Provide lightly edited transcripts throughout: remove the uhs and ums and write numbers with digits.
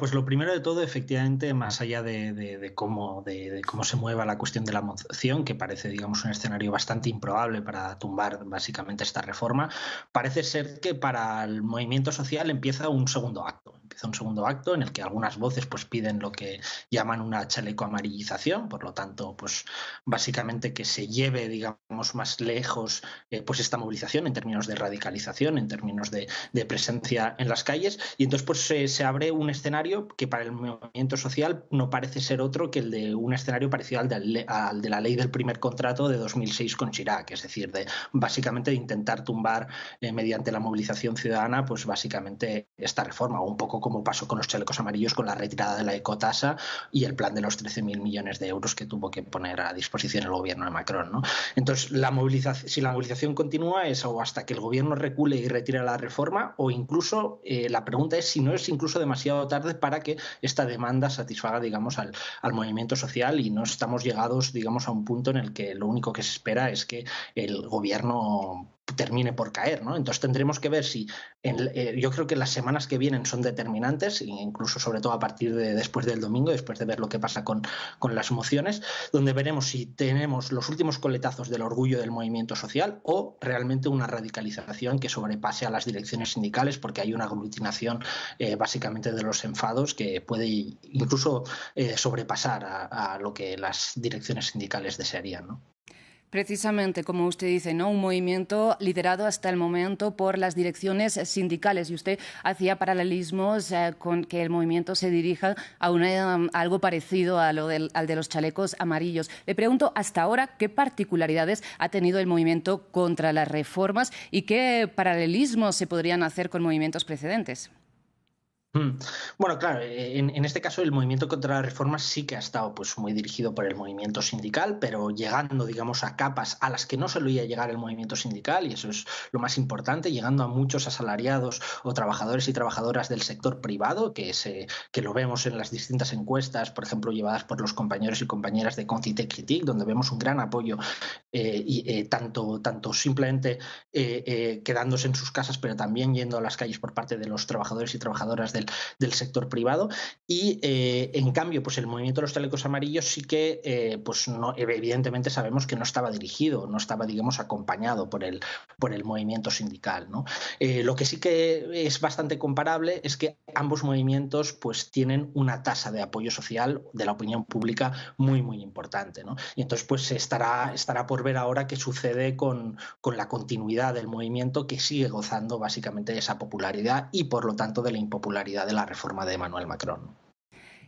pues lo primero de todo, efectivamente, más allá de cómo se mueva la cuestión de la moción, que parece, digamos, un escenario bastante improbable para tumbar básicamente esta reforma, parece ser que para el movimiento social empieza un segundo acto. Empieza un segundo acto en el que algunas voces pues piden lo que llaman una chaleco amarillización, por lo tanto, pues básicamente que se lleve, digamos, más lejos pues esta movilización en términos de radicalización, en términos de presencia en las calles, y entonces pues se abre un escenario que para el movimiento social no parece ser otro que el de un escenario parecido al de la ley del primer contrato de 2006 con Chirac, es decir, básicamente de intentar tumbar mediante la movilización ciudadana, pues básicamente esta reforma, o un poco como pasó con los chalecos amarillos con la retirada de la ecotasa y el plan de los 13.000 millones de euros que tuvo que poner a disposición el gobierno de Macron, ¿no? Entonces, si la movilización continúa es o hasta que el gobierno recule y retire la reforma, o incluso la pregunta es si no es incluso demasiado tarde para que esta demanda satisfaga, digamos, al movimiento social, y no estamos llegados, digamos, a un punto en el que lo único que se espera es que el gobierno termine por caer, ¿no? Entonces tendremos que ver si yo creo que las semanas que vienen son determinantes, incluso sobre todo a partir de después del domingo, después de ver lo que pasa con las mociones, donde veremos si tenemos los últimos coletazos del orgullo del movimiento social o realmente una radicalización que sobrepase a las direcciones sindicales, porque hay una aglutinación básicamente de los enfados que puede incluso sobrepasar a lo que las direcciones sindicales desearían, ¿no? Precisamente, como usted dice, ¿no? Un movimiento liderado hasta el momento por las direcciones sindicales, y usted hacía paralelismos con que el movimiento se dirija a algo parecido a al de los chalecos amarillos. Le pregunto, hasta ahora, ¿qué particularidades ha tenido el movimiento contra las reformas y qué paralelismos se podrían hacer con movimientos precedentes? Bueno, claro, en este caso el movimiento contra la reforma sí que ha estado pues muy dirigido por el movimiento sindical, pero llegando, digamos, a capas a las que no solía llegar el movimiento sindical, y eso es lo más importante, llegando a muchos asalariados o trabajadores y trabajadoras del sector privado, que lo vemos en las distintas encuestas, por ejemplo, llevadas por los compañeros y compañeras de Concité Critique, donde vemos un gran apoyo tanto simplemente quedándose en sus casas, pero también yendo a las calles por parte de los trabajadores y trabajadoras del sector privado. Y en cambio, pues el movimiento de los chalecos amarillos sí que pues no, evidentemente sabemos que no estaba dirigido, no estaba, digamos, acompañado por el movimiento sindical, ¿no? Lo que sí que es bastante comparable es que ambos movimientos pues tienen una tasa de apoyo social de la opinión pública muy importante, ¿no? Y entonces pues estará por ver ahora qué sucede con la continuidad del movimiento, que sigue gozando básicamente de esa popularidad y por lo tanto de la impopularidad de la reforma de Emmanuel Macron.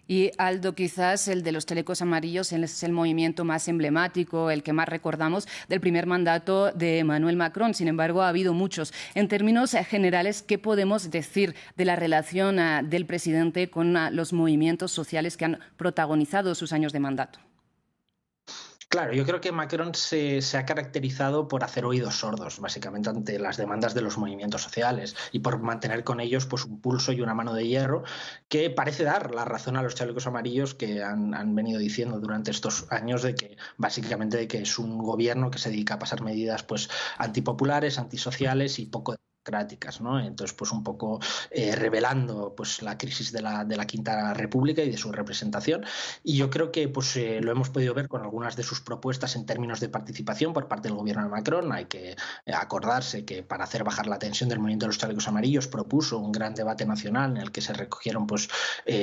Y Aldo, quizás el de los chalecos amarillos es el movimiento más emblemático, el que más recordamos del primer mandato de Emmanuel Macron. Sin embargo, ha habido muchos. En términos generales, ¿qué podemos decir de la relación del presidente con los movimientos sociales que han protagonizado sus años de mandato? Claro, yo creo que Macron se ha caracterizado por hacer oídos sordos, básicamente, ante las demandas de los movimientos sociales, y por mantener con ellos pues un pulso y una mano de hierro que parece dar la razón a los chalecos amarillos, que han venido diciendo durante estos años de que básicamente de que es un gobierno que se dedica a pasar medidas pues antipopulares, antisociales y poco democráticas, ¿no? Entonces, pues un poco revelando pues la crisis de la Quinta República y de su representación. Y yo creo que pues lo hemos podido ver con algunas de sus propuestas en términos de participación por parte del gobierno de Macron. Hay que acordarse que para hacer bajar la tensión del movimiento de los chalecos amarillos propuso un gran debate nacional en el que se recogieron pues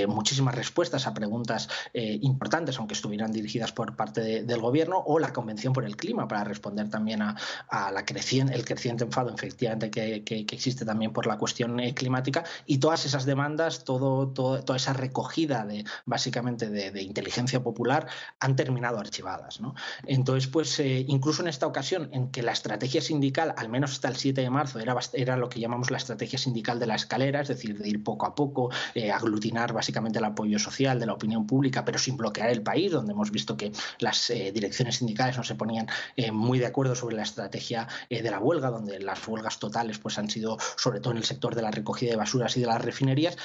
muchísimas respuestas a preguntas importantes, aunque estuvieran dirigidas por parte del gobierno, o la Convención por el Clima, para responder también a el creciente enfado, efectivamente, que existe también por la cuestión climática. Y todas esas demandas, toda esa recogida básicamente de inteligencia popular, han terminado archivadas, ¿no? Entonces, pues incluso en esta ocasión, en que la estrategia sindical, al menos hasta el 7 de marzo, era lo que llamamos la estrategia sindical de la escalera, es decir, de ir poco a poco, aglutinar básicamente el apoyo social de la opinión pública, pero sin bloquear el país, donde hemos visto que las direcciones sindicales no se ponían muy de acuerdo sobre la estrategia de la huelga, donde las huelgas totales pues han sido sobre todo en el sector de la recogida de basuras y de las refinerías,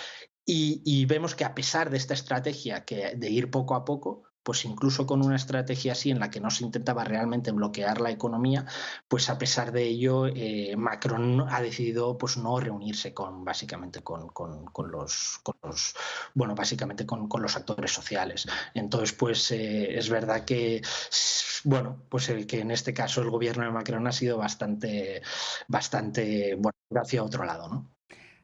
y vemos que a pesar de esta estrategia de ir poco a poco, pues incluso con una estrategia así en la que no se intentaba realmente bloquear la economía, pues a pesar de ello, Macron ha decidido pues no reunirse básicamente con los bueno, básicamente con los actores sociales. Entonces, pues es verdad que bueno, pues que en este caso el gobierno de Macron ha sido bastante bueno, hacia otro lado, ¿no?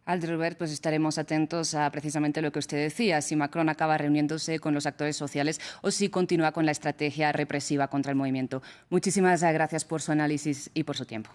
Albert, pues estaremos atentos a precisamente lo que usted decía, si Macron acaba reuniéndose con los actores sociales o si continúa con la estrategia represiva contra el movimiento. Muchísimas gracias por su análisis y por su tiempo.